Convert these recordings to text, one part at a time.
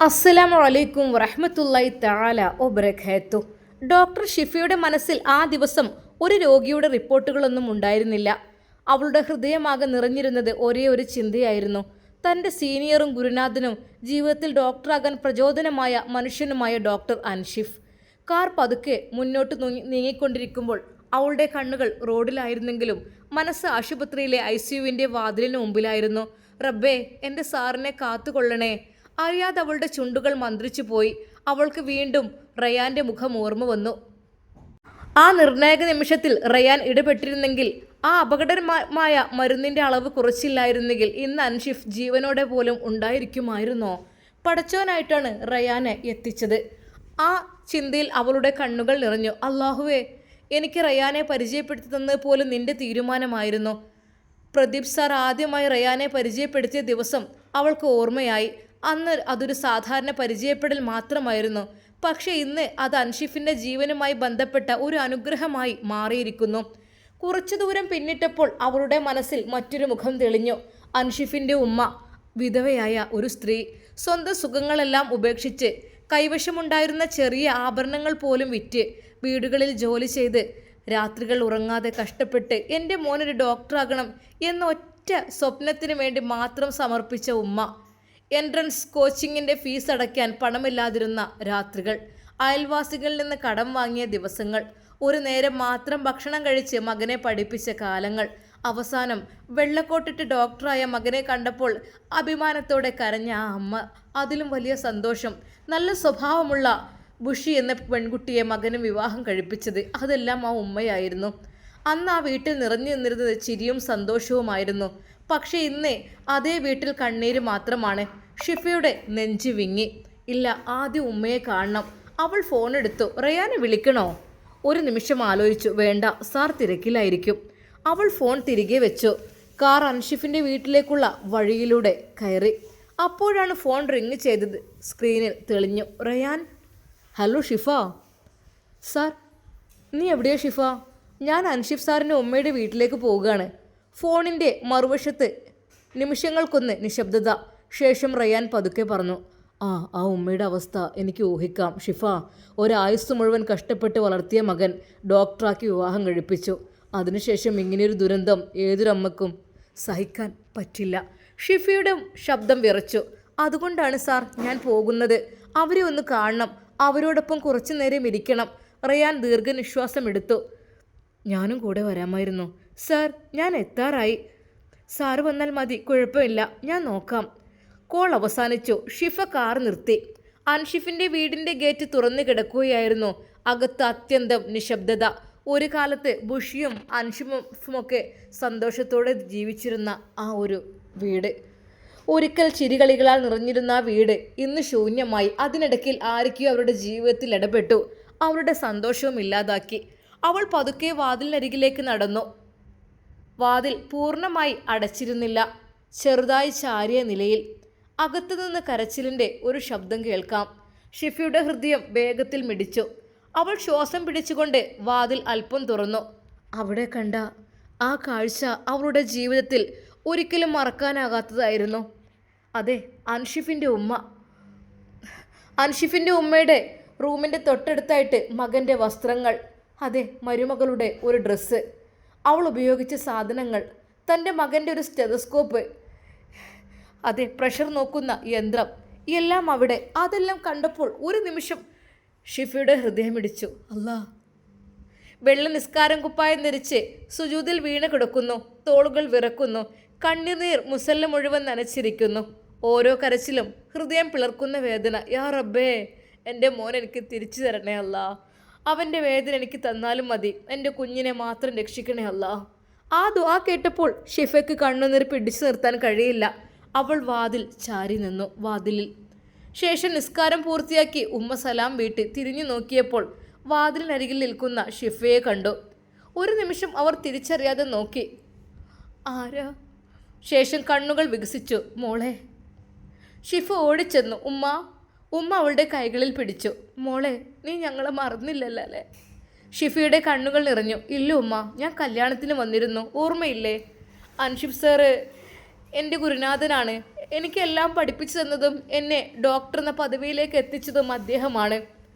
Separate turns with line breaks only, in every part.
അസ്സലാമു അലൈക്കും വറഹ്മത്തുള്ളാഹി തആല വബറകാതുഹു. ഡോക്ടർ ഷിഫയുടെ മനസ്സിൽ ആ ദിവസം ഒരു രോഗിയുടെ റിപ്പോർട്ടുകളൊന്നും ഉണ്ടായിരുന്നില്ല. അവളുടെ ഹൃദയമാകെ നിറഞ്ഞിരുന്നത് ഒരേ ഒരു ചിന്തയായിരുന്നു. തൻ്റെ സീനിയറും ഗുരുനാഥനും ജീവിതത്തിൽ ഡോക്ടറാകാൻ പ്രചോദനമായ മനുഷ്യനുമായ ഡോക്ടർ അൻഷിഫ്. കാർ പതുക്കെ മുന്നോട്ട് നീങ്ങിക്കൊണ്ടിരിക്കുമ്പോൾ അവളുടെ കണ്ണുകൾ റോഡിലായിരുന്നെങ്കിലും മനസ്സ് ആശുപത്രിയിലെ ICUവിൻ്റെ വാതിലിന് മുമ്പിലായിരുന്നു. റബ്ബേ, എൻ്റെ സാറിനെ കാത്തുകൊള്ളണേ. അറിയാതെ അവളുടെ ചുണ്ടുകൾ മന്ത്രിച്ചു പോയി. അവൾക്ക് വീണ്ടും റയാൻ്റെ മുഖം ഓർമ്മ വന്നു. ആ നിർണായക നിമിഷത്തിൽ റയാൻ ഇടപെട്ടിരുന്നെങ്കിൽ, ആ അപകടകരമായ മരുന്നിൻ്റെ അളവ് കുറച്ചില്ലായിരുന്നെങ്കിൽ ഇന്ന് അൻഷിഫ് ജീവനോടെ പോലും ഉണ്ടായിരിക്കുമായിരുന്നോ? പടച്ചോനായിട്ടാണ് റയാനെ എത്തിച്ചത്. ആ ചിന്തയിൽ അവളുടെ കണ്ണുകൾ നിറഞ്ഞു. അല്ലാഹുവേ, എനിക്ക് റയാനെ പരിചയപ്പെടുത്തി തന്നത് പോലും നിന്റെ തീരുമാനമായിരുന്നു. പ്രദീപ് സാർ ആദ്യമായി റയാനെ പരിചയപ്പെടുത്തിയ ദിവസം അവൾക്ക് ഓർമ്മയായി. അന്ന് അതൊരു സാധാരണ പരിചയപ്പെടൽ മാത്രമായിരുന്നു. പക്ഷേ ഇന്ന് അത് അൻഷിഫിൻ്റെ ജീവനുമായി ബന്ധപ്പെട്ട ഒരു അനുഗ്രഹമായി മാറിയിരിക്കുന്നു. കുറച്ചു ദൂരം പിന്നിട്ടപ്പോൾ അവളുടെ മനസ്സിൽ മറ്റൊരു മുഖം തെളിഞ്ഞു. അൻഷിഫിൻ്റെ ഉമ്മ, വിധവയായ ഒരു സ്ത്രീ, സ്വന്തം സുഖങ്ങളെല്ലാം ഉപേക്ഷിച്ച് കൈവശമുണ്ടായിരുന്ന ചെറിയ ആഭരണങ്ങൾ പോലും വിറ്റ് വീടുകളിൽ ജോലി ചെയ്ത് രാത്രികൾ ഉറങ്ങാതെ കഷ്ടപ്പെട്ട് എൻ്റെ മോനൊരു ഡോക്ടറാകണം എന്ന ഒറ്റ സ്വപ്നത്തിന് വേണ്ടി മാത്രം സമർപ്പിച്ച ഉമ്മ. എൻട്രൻസ് കോച്ചിങ്ങിൻ്റെ ഫീസ് അടയ്ക്കാൻ പണമില്ലാതിരുന്ന രാത്രികൾ, അയൽവാസികളിൽ നിന്ന് കടം വാങ്ങിയ ദിവസങ്ങൾ, ഒരു നേരം മാത്രം ഭക്ഷണം കഴിച്ച് മകനെ പഠിപ്പിച്ച കാലങ്ങൾ. അവസാനം വെള്ളക്കോട്ടിട്ട് ഡോക്ടറായ മകനെ കണ്ടപ്പോൾ അഭിമാനത്തോടെ കരഞ്ഞ ആ അമ്മ. അതിലും വലിയ സന്തോഷം, നല്ല സ്വഭാവമുള്ള ബുഷി എന്ന പെൺകുട്ടിയെ മകന് വിവാഹം കഴിപ്പിച്ചത്, അതെല്ലാം ആ ഉമ്മയായിരുന്നു. അന്ന് ആ വീട്ടിൽ നിറഞ്ഞു നിന്നിരുന്നത് ചിരിയും സന്തോഷവുമായിരുന്നു. പക്ഷേ ഇന്ന് അതേ വീട്ടിൽ കണ്ണീര് മാത്രമാണ്. ഷിഫയുടെ നെഞ്ച് വിങ്ങി. ഇല്ല, ആദ്യം ഉമ്മയെ കാണണം. അവൾ ഫോൺ എടുത്തു. റയാനെ വിളിക്കണോ? ഒരു നിമിഷം ആലോചിച്ചു. വേണ്ട, സാർ തിരക്കിലായിരിക്കും. അവൾ ഫോൺ തിരികെ വെച്ചു. കാർ അൻഷിഫിൻ്റെ വീട്ടിലേക്കുള്ള വഴിയിലൂടെ കയറി. അപ്പോഴാണ് ഫോൺ റിങ് ചെയ്തത്. സ്ക്രീനിൽ തെളിഞ്ഞു. റയാൻ. ഹലോ ഷിഫ. സാർ. നീ എവിടെയാ ഷിഫ? ഞാൻ അൻഷിഫ് സാറിൻ്റെ ഉമ്മയുടെ വീട്ടിലേക്ക് പോവുകയാണ്. ഫോണിൻ്റെ മറുവശത്ത് നിമിഷങ്ങൾക്കൊന്ന് നിശബ്ദത. ശേഷം റയാൻ പതുക്കെ പറഞ്ഞു, ആ ഉമ്മയുടെ അവസ്ഥ എനിക്ക് ഊഹിക്കാം ഷിഫ. ഒരായുസ് മുഴുവൻ കഷ്ടപ്പെട്ട് വളർത്തിയ മകൻ ഡോക്ടറാക്കി വിവാഹം കഴിപ്പിച്ചു. അതിനുശേഷം ഇങ്ങനെയൊരു ദുരന്തം ഏതൊരമ്മക്കും സഹിക്കാൻ പറ്റില്ല. ഷിഫയുടെ ശബ്ദം വിറച്ചു. അതുകൊണ്ടാണ് സാർ ഞാൻ പോകുന്നത്. അവരെ ഒന്ന് കാണണം, അവരോടൊപ്പം കുറച്ചു നേരം ഇരിക്കണം. റയാൻ ദീർഘനിശ്വാസം എടുത്തു. ഞാനും കൂടെ വരാമായിരുന്നു. സാർ, ഞാൻ എത്താറായി. സാറ് വന്നാൽ മതി, കുഴപ്പമില്ല, ഞാൻ നോക്കാം. കോൾ അവസാനിച്ചു. ഷിഫ കാർ നിർത്തി. അൻഷിഫിൻ്റെ വീടിൻ്റെ ഗേറ്റ് തുറന്നു കിടക്കുകയായിരുന്നു. അകത്ത് അത്യന്തം നിശബ്ദത. ഒരു കാലത്ത് ബുഷിയും അൻഷിഫുമൊക്കെ സന്തോഷത്തോടെ ജീവിച്ചിരുന്ന ആ ഒരു വീട്, ഒരിക്കൽ ചിരികളികളാൽ നിറഞ്ഞിരുന്ന ആ വീട് ഇന്ന് ശൂന്യമായി. അതിനിടയ്ക്കിൽ ആരൊക്കെയോ അവരുടെ ജീവിതത്തിൽ ഇടപെട്ടു, അവരുടെ സന്തോഷവും ഇല്ലാതാക്കി. അവൾ പതുക്കെ വാതിലിനരികിലേക്ക് നടന്നു. വാതിൽ പൂർണ്ണമായി അടച്ചിരുന്നില്ല. ചെറുതായി ചാരിയ നിലയിൽ അകത്തുനിന്ന് കരച്ചിലിൻ്റെ ഒരു ശബ്ദം കേൾക്കാം. ഷിഫയുടെ ഹൃദയം വേഗത്തിൽ മിടിച്ചു. അവൾ ശ്വാസം പിടിച്ചുകൊണ്ട് വാതിൽ അല്പം തുറന്നു. അവിടെ കണ്ട ആ കാഴ്ച അവളുടെ ജീവിതത്തിൽ ഒരിക്കലും മറക്കാനാകാത്തതായിരുന്നു. അതെ, അൻഷിഫിൻ്റെ ഉമ്മ. അൻഷിഫിൻ്റെ ഉമ്മയുടെ റൂമിൻ്റെ തൊട്ടടുത്തായിട്ട് മകൻ്റെ വസ്ത്രങ്ങൾ. അതെ, മരുമകളുടെ ഒരു ഡ്രസ്സ്, അവൾ ഉപയോഗിച്ച സാധനങ്ങൾ, തൻ്റെ മകൻ്റെ ഒരു സ്റ്റെതസ്കോപ്പ്, അതെ, പ്രഷർ നോക്കുന്ന യന്ത്രം, എല്ലാം അവിടെ. അതെല്ലാം കണ്ടപ്പോൾ ഒരു നിമിഷം ഷിഫയുടെ ഹൃദയമിടിച്ചു. അല്ലാ. വെള്ള നിസ്കാരം കുപ്പായം ധരിച്ച് സുജൂദിൽ വീണ് കിടക്കുന്നു. തോളുകൾ വിറക്കുന്നു. കണ്ണുനീർ മുസല്ല മുഴുവൻ നനച്ചിരിക്കുന്നു. ഓരോ കരച്ചിലും ഹൃദയം പിളർക്കുന്ന വേദന. യാ റബ്ബേ, എൻ്റെ മോൻ എനിക്ക് തിരിച്ചു തരണേ അല്ലാ. അവൻ്റെ വേദന എനിക്ക് തന്നാലും മതി. എൻ്റെ കുഞ്ഞിനെ മാത്രം രക്ഷിക്കണേ അല്ലാ. ആ ദുആ കേട്ടപ്പോൾ ഷിഫയ്ക്ക് കണ്ണുനീർ പിടിച്ചു നിർത്താൻ കഴിയില്ല. അവൾ വാതിൽ ചാരി നിന്നു. വാതിലിൽ. ശേഷം നിസ്കാരം പൂർത്തിയാക്കി ഉമ്മ സലാം വീട്ടി തിരിഞ്ഞു നോക്കിയപ്പോൾ വാതിലിനരികിൽ നിൽക്കുന്ന ഷിഫയെ കണ്ടു. ഒരു നിമിഷം അവർ തിരിച്ചറിയാതെ നോക്കി. ആരാ? ശേഷം കണ്ണുകൾ വികസിച്ചു. മോളെ. ഷിഫ ഓടിച്ചെന്നു. ഉമ്മ അവളുടെ കൈകളിൽ പിടിച്ചു. മോളെ, നീ ഞങ്ങളെ മറന്നില്ലല്ലോ അല്ലേ? ഷിഫയുടെ കണ്ണുകൾ നിറഞ്ഞു. ഇല്ല ഉമ്മ, ഞാൻ കല്യാണത്തിന് വന്നിരുന്നു, ഓർമ്മയില്ലേ? അൻഷിഫ് സാറ് എൻ്റെ ഗുരുനാഥനാണ്. എനിക്കെല്ലാം പഠിപ്പിച്ചു തന്നതും എന്നെ ഡോക്ടർ എന്ന പദവിയിലേക്ക് എത്തിച്ചതും അദ്ദേഹമാണ്.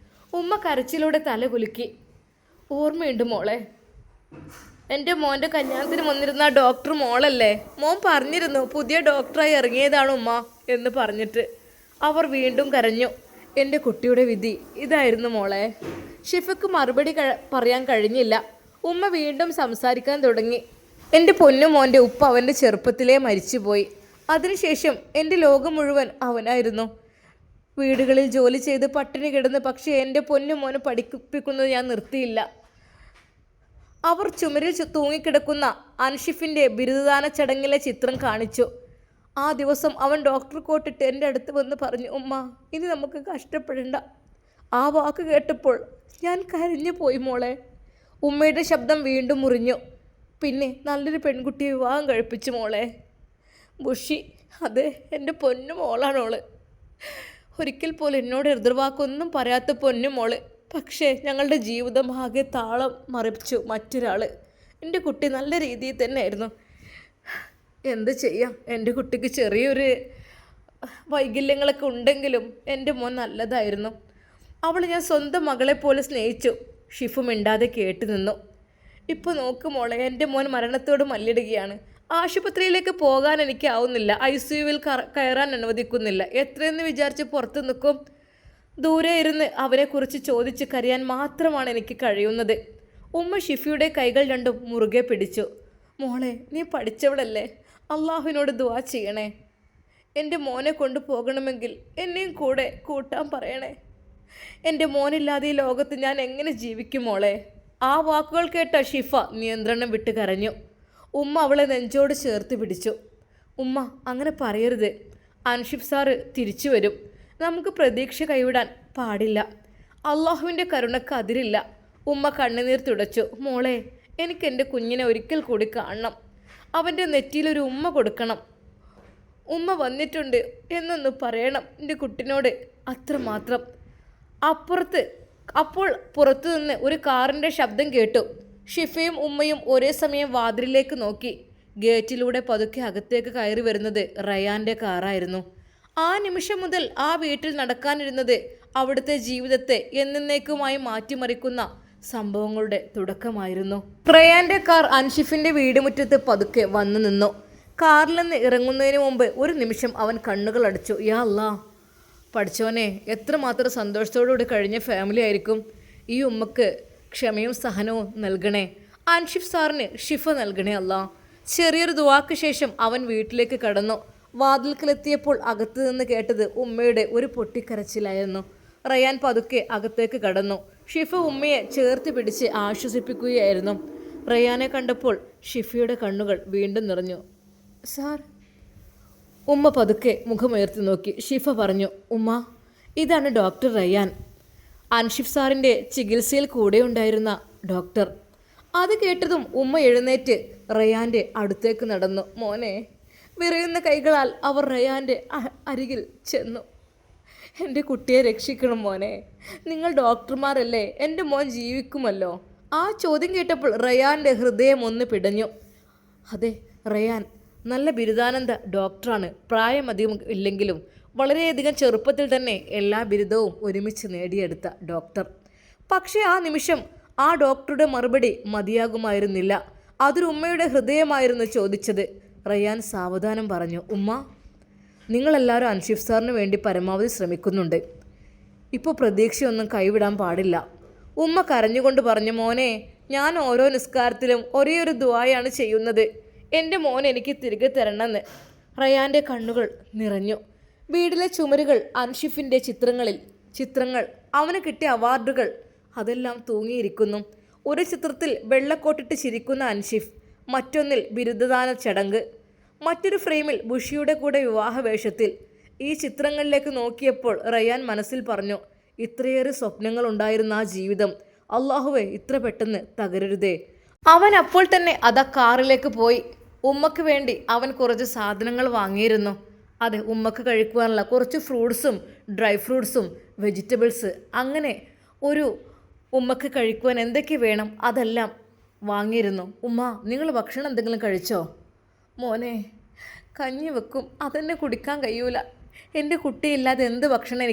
ഉമ്മ കരച്ചിലൂടെ തല കുലുക്കി. ഓർമ്മയുണ്ട് മോളെ, എൻ്റെ മോൻ്റെ കല്യാണത്തിന് വന്നിരുന്ന ഡോക്ടർ മോളല്ലേ? മോൻ പറഞ്ഞിരുന്നു പുതിയ ഡോക്ടറായി ഇറങ്ങിയതാണ് ഉമ്മ എന്ന് പറഞ്ഞിട്ട്. അവർ വീണ്ടും കരഞ്ഞു. എൻ്റെ കുട്ടിയുടെ വിധി ഇതായിരുന്നു മോളെ. ഷിഫക്ക് മറുപടി പറയാൻ കഴിഞ്ഞില്ല. ഉമ്മ വീണ്ടും സംസാരിക്കാൻ തുടങ്ങി. എൻ്റെ പൊന്നു മോൻ്റെ ഉപ്പ അവൻ്റെ ചെറുപ്പത്തിലേ മരിച്ചുപോയി. അതിനുശേഷം എൻ്റെ ലോകം മുഴുവൻ അവനായിരുന്നു. വീടുകളിൽ ജോലി ചെയ്ത് പട്ടിണി കിടന്ന്, പക്ഷേ എൻ്റെ പൊന്നു മോനെ പഠിപ്പിക്കുന്നത് ഞാൻ നിർത്തിയില്ല. അവർ ചുമരിൽ തൂങ്ങിക്കിടക്കുന്ന അൻഷിഫിൻ്റെ ബിരുദദാന ചടങ്ങിലെ ചിത്രം കാണിച്ചു. ആ ദിവസം അവൻ ഡോക്ടർ കോട്ടിട്ട് എൻ്റെ അടുത്ത് വന്ന് പറഞ്ഞു, ഉമ്മ ഇനി നമുക്ക് കഷ്ടപ്പെടണ്ട. ആ വാക്ക് കേട്ടപ്പോൾ ഞാൻ കരഞ്ഞു പോയി മോളെ. ഉമ്മയുടെ ശബ്ദം വീണ്ടും മുറിഞ്ഞു. പിന്നെ നല്ലൊരു പെൺകുട്ടിയെ വിവാഹം കഴിപ്പിച്ചു മോളെ. ബുഷി, അതെ, എൻ്റെ പൊന്നു മോളാണോള്. ഒരിക്കൽ പോലും എന്നോട് എതിർവാക്കൊന്നും പറയാത്ത പൊന്നു മോള്. പക്ഷേ ഞങ്ങളുടെ ജീവിതം ആകെ താളം മറിച്ചു മറ്റൊരാൾ. എൻ്റെ കുട്ടി നല്ല രീതിയിൽ തന്നെയായിരുന്നു. എന്ത് ചെയ്യാം, എൻ്റെ കുട്ടിക്ക് ചെറിയൊരു വൈകല്യങ്ങളൊക്കെ ഉണ്ടെങ്കിലും എൻ്റെ മോൻ നല്ലതായിരുന്നു. അവൾ ഞാൻ സ്വന്തം മകളെ പോലെ സ്നേഹിച്ചു. ഷിഫു മിണ്ടാതെ കേട്ടു നിന്നു. ഇപ്പോൾ നോക്ക് മോളെ, എൻ്റെ മോൻ മരണത്തോട് മല്ലിടുകയാണ്. ആശുപത്രിയിലേക്ക് പോകാൻ എനിക്ക് ആവുന്നില്ല. ICUവിൽ കയറാൻ അനുവദിക്കുന്നില്ല. എത്രയെന്ന് വിചാരിച്ച് പുറത്ത് നിൽക്കും? ദൂരെ ഇരുന്ന് അവരെക്കുറിച്ച് ചോദിച്ച് കരയാൻ മാത്രമാണ് എനിക്ക് കഴിയുന്നത്. ഉമ്മ ഷിഫിയുടെ കൈകൾ രണ്ടും മുറുകെ പിടിച്ചു. മോളെ, നീ പഠിച്ചവളല്ലേ, അള്ളാഹുവിനോട് ദുആ ചെയ്യണേ. എൻ്റെ മോനെ കൊണ്ടുപോകണമെങ്കിൽ എന്നെയും കൂടെ കൂട്ടാൻ പറയണേ. എൻ്റെ മോനില്ലാതെ ഈ ലോകത്ത് ഞാൻ എങ്ങനെ ജീവിക്കും മോളെ? ആ വാക്കുകൾ കേട്ട ഷിഫ നിയന്ത്രണം വിട്ട് കരഞ്ഞു. ഉമ്മ അവളെ നെഞ്ചോട് ചേർത്ത് പിടിച്ചു. ഉമ്മ അങ്ങനെ പറയരുത്. അൻഷിഫ് സാറ് തിരിച്ചു വരും. നമുക്ക് പ്രതീക്ഷ കൈവിടാൻ പാടില്ല. അള്ളാഹുവിൻ്റെ കരുണക്ക് അതിരില്ല. ഉമ്മ കണ്ണുനീർ തുടച്ചു. മോളെ, എനിക്ക് എൻ്റെ കുഞ്ഞിനെ ഒരിക്കൽ കൂടി കാണണം. അവൻ്റെ നെറ്റിയിലൊരു ഉമ്മ കൊടുക്കണം. ഉമ്മ വന്നിട്ടുണ്ട് എന്നൊന്ന് പറയണം എൻ്റെ കുട്ടിനോട്. അത്രമാത്രം. അപ്പോൾ പുറത്തു നിന്ന് ഒരു കാറിൻ്റെ ശബ്ദം കേട്ടു. ഷിഫയും ഉമ്മയും ഒരേ സമയം വാതിലിലേക്ക് നോക്കി. ഗേറ്റിലൂടെ പതുക്കെ അകത്തേക്ക് കയറി വരുന്നത് റയാൻ്റെ കാറായിരുന്നു. ആ നിമിഷം മുതൽ ആ വീട്ടിൽ നടക്കാനിരുന്നത് അവിടുത്തെ ജീവിതത്തെ എന്നേക്കുമായി മാറ്റിമറിക്കുന്ന സംഭവങ്ങളുടെ തുടക്കമായിരുന്നു. റയാൻ്റെ കാർ അൻഷിഫിൻ്റെ വീടുമുറ്റത്ത് പതുക്കെ വന്നു നിന്നു. കാറിൽ നിന്ന് ഇറങ്ങുന്നതിന് മുമ്പ് ഒരു നിമിഷം അവൻ കണ്ണുകൾ അടച്ചു. യാ അല്ലാ, പഠിച്ചോനെ, എത്രമാത്രം സന്തോഷത്തോടുകൂടി കഴിഞ്ഞ ഫാമിലി ആയിരിക്കും. ഈ ഉമ്മക്ക് ക്ഷമയും സഹനവും നൽകണേ. അൻഷിഫ് സാറിന് ഷിഫ നൽകണേ അല്ലാ. ചെറിയൊരു ദുആക്ക് ശേഷം അവൻ വീട്ടിലേക്ക് കടന്നു. വാതിൽക്കലെത്തിയപ്പോൾ അകത്തു നിന്ന് കേട്ടത് ഉമ്മയുടെ ഒരു പൊട്ടിക്കരച്ചിലായിരുന്നു. റയാൻ പതുക്കെ അകത്തേക്ക് കടന്നു. ഷിഫ ഉമ്മയെ ചേർത്ത് പിടിച്ച് ആശ്വസിപ്പിക്കുകയായിരുന്നു. റയാനെ കണ്ടപ്പോൾ ഷിഫയുടെ കണ്ണുകൾ വീണ്ടും നിറഞ്ഞു. സാർ. ഉമ്മ പതുക്കെ മുഖമുയർത്തി നോക്കി. ഷിഫ പറഞ്ഞു, ഉമ്മ, ഇതാണ് ഡോക്ടർ റയാൻ, അൻഷിഫ് സാറിൻ്റെ ചികിത്സയിൽ കൂടെ ഉണ്ടായിരുന്ന ഡോക്ടർ. അത് കേട്ടതും ഉമ്മ എഴുന്നേറ്റ് റയാൻ്റെ അടുത്തേക്ക് നടന്നു. മോനെ, വിറയുന്ന കൈകളാൽ അവർ റയാൻ്റെ അരികിൽ ചെന്നു. എൻ്റെ കുട്ടിയെ രക്ഷിക്കണം മോനെ. നിങ്ങൾ ഡോക്ടർമാരല്ലേ, എൻ്റെ മോൻ ജീവിക്കുമല്ലോ. ആ ചോദ്യം കേട്ടപ്പോൾ റയാൻ്റെ ഹൃദയം ഒന്ന് പിടഞ്ഞു. അതെ, റയാൻ നല്ല ബിരുദാനന്ദ ഡോക്ടറാണ്. പ്രായമധികം ഇല്ലെങ്കിലും വളരെയധികം ചെറുപ്പത്തിൽ തന്നെ എല്ലാ ബിരുദവും ഒരുമിച്ച് നേടിയെടുത്ത ഡോക്ടർ. പക്ഷേ ആ നിമിഷം ആ ഡോക്ടറുടെ മറുപടി മതിയാകുമായിരുന്നില്ല. അതൊരു ഉമ്മയുടെ ഹൃദയമായിരുന്നു ചോദിച്ചത്. റയാൻ സാവധാനം പറഞ്ഞു, ഉമ്മ, നിങ്ങളെല്ലാവരും അൻഷിഫ് സാറിന് വേണ്ടി പരമാവധി ശ്രമിക്കുന്നുണ്ട്. ഇപ്പോൾ പ്രതീക്ഷയൊന്നും കൈവിടാൻ പാടില്ല. ഉമ്മ കരഞ്ഞുകൊണ്ട് പറഞ്ഞു, മോനെ, ഞാൻ ഓരോ നിസ്കാരത്തിലും ഒരേ ഒരു ദുആയാണ് ചെയ്യുന്നത്. എൻ്റെ മോൻ എനിക്ക് തിരികെ തരണമെന്ന്. റയാൻ്റെ കണ്ണുകൾ നിറഞ്ഞു. വീടിലെ ചുമരുകൾ അൻഷിഫിൻ്റെ ചിത്രങ്ങൾ, അവന് കിട്ടിയ അവാർഡുകൾ, അതെല്ലാം തൂങ്ങിയിരിക്കുന്നു. ഒരു ചിത്രത്തിൽ വെള്ളക്കോട്ടിട്ട് ചിരിക്കുന്ന അൻഷിഫ്, മറ്റൊന്നിൽ ബിരുദദാന ചടങ്ങ്, മറ്റൊരു ഫ്രെയിമിൽ ബുഷിയുടെ കൂടെ വിവാഹവേഷത്തിൽ. ഈ ചിത്രങ്ങളിലേക്ക് നോക്കിയപ്പോൾ റയാൻ മനസ്സിൽ പറഞ്ഞു, ഇത്രയേറെ സ്വപ്നങ്ങൾ ഉണ്ടായിരുന്ന ആ ജീവിതം അള്ളാഹുവേ ഇത്ര പെട്ടെന്ന് തകരരുതേ. അവൻ അപ്പോൾ തന്നെ അതാ കാറിലേക്ക് പോയി. ഉമ്മക്ക് വേണ്ടി അവൻ കുറച്ച് സാധനങ്ങൾ വാങ്ങിയിരുന്നു. അതെ, ഉമ്മക്ക് കഴിക്കുവാനുള്ള കുറച്ച് ഫ്രൂട്ട്സും ഡ്രൈ ഫ്രൂട്ട്സും വെജിറ്റബിൾസ്, അങ്ങനെ ഒരു ഉമ്മക്ക് കഴിക്കുവാൻ എന്തൊക്കെ വേണം അതെല്ലാം വാങ്ങിയിരുന്നു. ഉമ്മ, നിങ്ങൾ ഭക്ഷണം എന്തെങ്കിലും കഴിച്ചോ? മോനെ, കഞ്ഞി വെക്കും, അതെന്നെ കുടിക്കാൻ കഴിയൂല. എൻ്റെ കുട്ടിയില്ലാതെ എന്ത് ഭക്ഷണം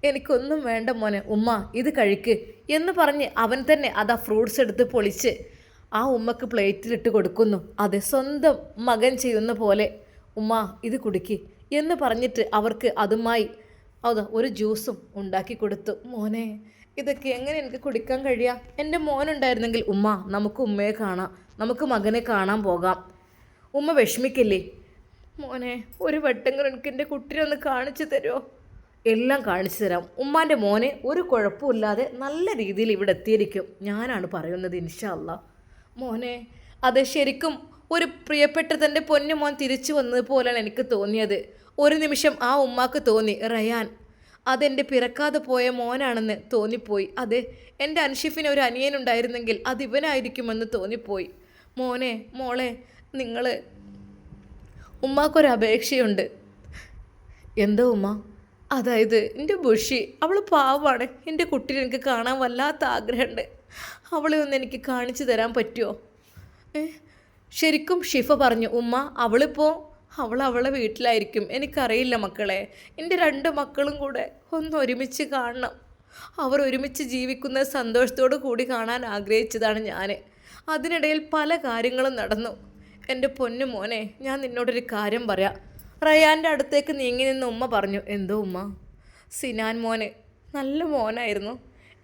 എനിക്കൊന്നും വേണ്ട മോനെ. ഉമ്മ ഇത് കഴിക്ക് എന്ന് പറഞ്ഞ് അവൻ തന്നെ അതാ ഫ്രൂട്ട്സ് എടുത്ത് പൊളിച്ച് ആ ഉമ്മക്ക് പ്ലേറ്റിലിട്ട് കൊടുക്കുന്നു. അത് സ്വന്തം മകൻ ചെയ്യുന്ന പോലെ. ഉമ്മ ഇത് കുടിക്ക് എന്ന് പറഞ്ഞിട്ട് അവർക്ക് അതുമായി ഒരു ജ്യൂസും ഉണ്ടാക്കി കൊടുത്തു. മോനെ ഇതൊക്കെ എങ്ങനെ എനിക്ക് കുടിക്കാൻ കഴിയുക? എൻ്റെ മോനുണ്ടായിരുന്നെങ്കിൽ ഉമ്മ നമുക്ക് ഉമ്മയെ കാണാം, നമുക്ക് മകനെ കാണാൻ പോകാം. ഉമ്മ വിഷമിക്കില്ലേ? മോനെ ഒരു വട്ടങ്ങൾ എനിക്ക് എൻ്റെ കുട്ടിനെ ഒന്ന് കാണിച്ചു തരുമോ? എല്ലാം കാണിച്ചു തരാം ഉമ്മാൻ്റെ മോനെ, ഒരു കുഴപ്പമില്ലാതെ നല്ല രീതിയിൽ ഇവിടെ എത്തിയിരിക്കും. ഞാനാണ് പറയുന്നത് ഇൻഷാ അല്ലാ. മോനെ അത് ശരിക്കും ഒരു പ്രിയപ്പെട്ട തൻ്റെ പൊന്നു മോൻ തിരിച്ചു വന്നതുപോലെയാണ് എനിക്ക് തോന്നിയത്. ഒരു നിമിഷം ആ ഉമ്മാക്ക് തോന്നി റയാൻ അതെൻ്റെ പിറക്കാതെ പോയ മോനാണെന്ന് തോന്നിപ്പോയി. അതെ, എൻ്റെ അൻഷിഫിന് ഒരു അനിയനുണ്ടായിരുന്നെങ്കിൽ അതിവനായിരിക്കുമെന്ന് തോന്നിപ്പോയി. മോനെ മോളെ നിങ്ങൾ ഉമ്മാക്കൊരപേക്ഷയുണ്ട്. എന്തോ ഉമ്മ? അതായത് എൻ്റെ ബുഷി അവൾ പാവമാണ്. എൻ്റെ കുട്ടീനെ എനിക്ക് കാണാൻ വല്ലാത്ത ആഗ്രഹമുണ്ട്. അവളെ ഒന്ന് എനിക്ക് കാണിച്ചു തരാൻ പറ്റുമോ? ശരിക്കും ഷിഫ പറഞ്ഞു. ഉമ്മ അവളെ വീട്ടിലായിരിക്കും. എനിക്കറിയില്ല മക്കളെ. എൻ്റെ 2 മക്കളും കൂടെ ഒന്ന് ഒരുമിച്ച് കാണണം. അവർ ഒരുമിച്ച് ജീവിക്കുന്ന സന്തോഷത്തോടു കൂടി കാണാൻ ആഗ്രഹിച്ചതാണ് ഞാൻ. അതിനിടയിൽ പല കാര്യങ്ങളും നടന്നു. എൻ്റെ പൊന്നു മോനെ, ഞാൻ നിന്നോടൊരു കാര്യം പറയാം. റയാൻ്റെ അടുത്തേക്ക് നീങ്ങി നിന്ന് ഉമ്മ പറഞ്ഞു. എന്തോ ഉമ്മ? സിനാൻ മോന് നല്ല മോനായിരുന്നു,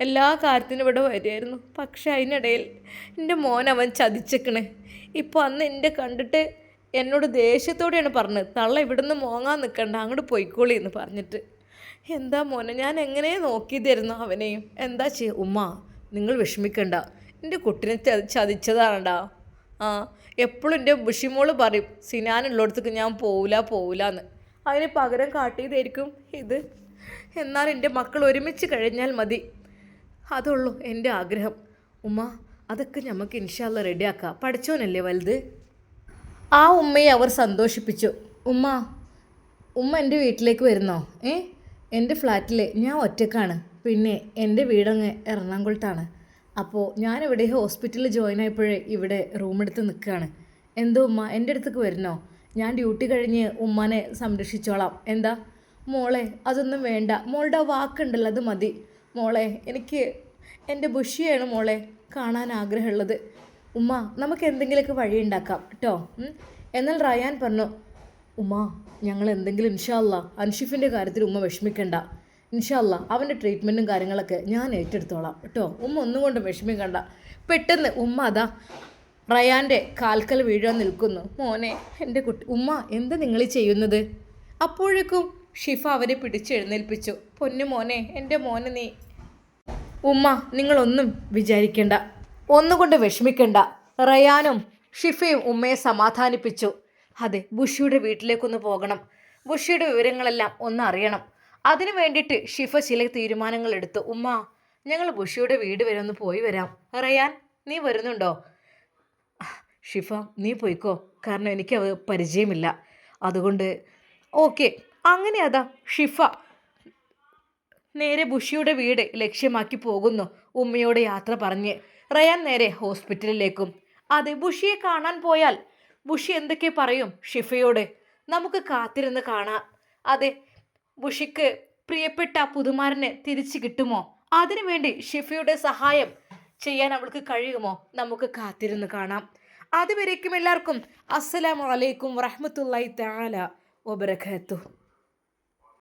എല്ലാ കാര്യത്തിനും ഇവിടെ വരുമായിരുന്നു. പക്ഷെ അതിനിടയിൽ എൻ്റെ അവൻ ചതിച്ചേക്കണേ. ഇപ്പോൾ അന്ന് എൻ്റെ കണ്ടിട്ട് എന്നോട് ദേഷ്യത്തോടെയാണ് പറഞ്ഞത്, തള്ള ഇവിടുന്ന് മോങ്ങാൻ നിൽക്കണ്ട, അങ്ങോട്ട് പോയിക്കോളി എന്ന് പറഞ്ഞിട്ട്. എന്താ മോനെ, ഞാൻ എങ്ങനെ നോക്കിയതായിരുന്നു അവനെയും. എന്താ ചെയ്യുക ഉമ്മ, നിങ്ങൾ വിഷമിക്കണ്ട. എൻ്റെ കുട്ടിനെ ചതിച്ചതാണടാ. എപ്പോഴും എൻ്റെ ബുഷിമോള് പറയും സിനാനുള്ളിടത്തേക്ക് ഞാൻ പോവില്ല എന്ന്. അതിന് പകരം കാട്ടിയതായിരിക്കും ഇത്. എന്നാൽ എൻ്റെ മക്കൾ ഒരുമിച്ച് കഴിഞ്ഞാൽ മതി, അതുള്ളൂ എൻ്റെ ആഗ്രഹം. ഉമ്മ അതൊക്കെ നമുക്ക് ഇൻഷാ അല്ലാ റെഡിയാക്കാം. പഠിച്ചോനല്ലേ വലുത്. ആ ഉമ്മയെ അവർ സന്തോഷിപ്പിച്ചു. ഉമ്മ എൻ്റെ വീട്ടിലേക്ക് വരുന്നോ? എൻ്റെ ഫ്ലാറ്റിൽ ഞാൻ ഒറ്റക്കാണ്. പിന്നെ എൻ്റെ വീടങ്ങ് എറണാകുളത്താണ്. അപ്പോൾ ഞാനിവിടെ ഹോസ്പിറ്റലിൽ ജോയിൻ ആയപ്പോഴേ ഇവിടെ റൂമെടുത്ത് നിൽക്കുകയാണ്. എന്തോ ഉമ്മ എൻ്റെ അടുത്തേക്ക് വരുന്നോ? ഞാൻ ഡ്യൂട്ടി കഴിഞ്ഞ് ഉമ്മാനെ സംരക്ഷിച്ചോളാം. എന്താ മോളെ? അതൊന്നും വേണ്ട. മോളുടെ വാക്കുണ്ടല്ലോ, അത് മതി. മോളെ എനിക്ക് എൻ്റെ ബുഷിയാണ് മോളെ കാണാൻ ആഗ്രഹമുള്ളത്. ഉമ്മ നമുക്ക് എന്തെങ്കിലുമൊക്കെ വഴിയുണ്ടാക്കാം കേട്ടോ. എന്നാൽ റയാൻ പറഞ്ഞു. ഉമ്മ ഞങ്ങൾ എന്തെങ്കിലും ഇൻഷാ അല്ലാ അൻഷിഫിൻ്റെ കാര്യത്തിൽ ഉമ്മ വിഷമിക്കണ്ട. ഇൻഷാ അല്ലാ അവൻ്റെ ട്രീറ്റ്മെൻറ്റും കാര്യങ്ങളൊക്കെ ഞാൻ ഏറ്റെടുത്തോളാം കേട്ടോ. ഉമ്മ ഒന്നും കൊണ്ട് വിഷമിക്കണ്ട. പെട്ടെന്ന് ഉമ്മ അതാ റയാൻ്റെ കാൽക്കൽ വീഴാൻ നിൽക്കുന്നു. മോനെ എൻ്റെ കുട്ടി. ഉമ്മ എന്താ നിങ്ങൾ ചെയ്യുന്നത്? അപ്പോഴേക്കും ഷിഫ അവരെ പിടിച്ചെഴുന്നേൽപ്പിച്ചു. പൊന്നു മോനെ, എൻ്റെ മോനെ നീ. ഉമ്മ നിങ്ങളൊന്നും വിചാരിക്കണ്ട, ഒന്നുകൊണ്ട് വിഷമിക്കണ്ട. റയാനും ഷിഫയും ഉമ്മയെ സമാധാനിപ്പിച്ചു. അതെ, ബുഷിയുടെ വീട്ടിലേക്കൊന്ന് പോകണം, ബുഷിയുടെ വിവരങ്ങളെല്ലാം ഒന്ന് അറിയണം. അതിനു വേണ്ടിയിട്ട് ഷിഫ ചില തീരുമാനങ്ങൾ എടുത്തു. ഉമ്മ ഞങ്ങൾ ബുഷിയുടെ വീട് വരെ ഒന്ന് പോയി വരാം. റയാൻ നീ വരുന്നുണ്ടോ? ഷിഫ നീ പോയിക്കോ, കാരണം എനിക്ക് അത് പരിചയമില്ല, അതുകൊണ്ട് ഓക്കെ. അങ്ങനെ അതാ ഷിഫ നേരെ ബുഷിയുടെ വീട് ലക്ഷ്യമാക്കി പോകുന്നു. ഉമ്മയോട് യാത്ര പറഞ്ഞ് റയാൻ നേരെ ഹോസ്പിറ്റലിലേക്കും. അതെ, ബുഷിയെ കാണാൻ പോയാൽ ബുഷി എന്തൊക്കെ പറയും ഷിഫയോട്? നമുക്ക് കാത്തിരുന്ന് കാണാം. അതെ, ബുഷിക്ക് പ്രിയപ്പെട്ട പുതുമാരനെ തിരിച്ചു കിട്ടുമോ? അതിനുവേണ്ടി ഷിഫയുടെ സഹായം ചെയ്യാൻ അവൾക്ക് കഴിയുമോ? നമുക്ക് കാത്തിരുന്ന് കാണാം. അതുവരേക്കും എല്ലാവർക്കും അസ്സലാമു അലൈക്കും വറഹ്മത്തുള്ളാഹി തആല വബറകാതുഹു.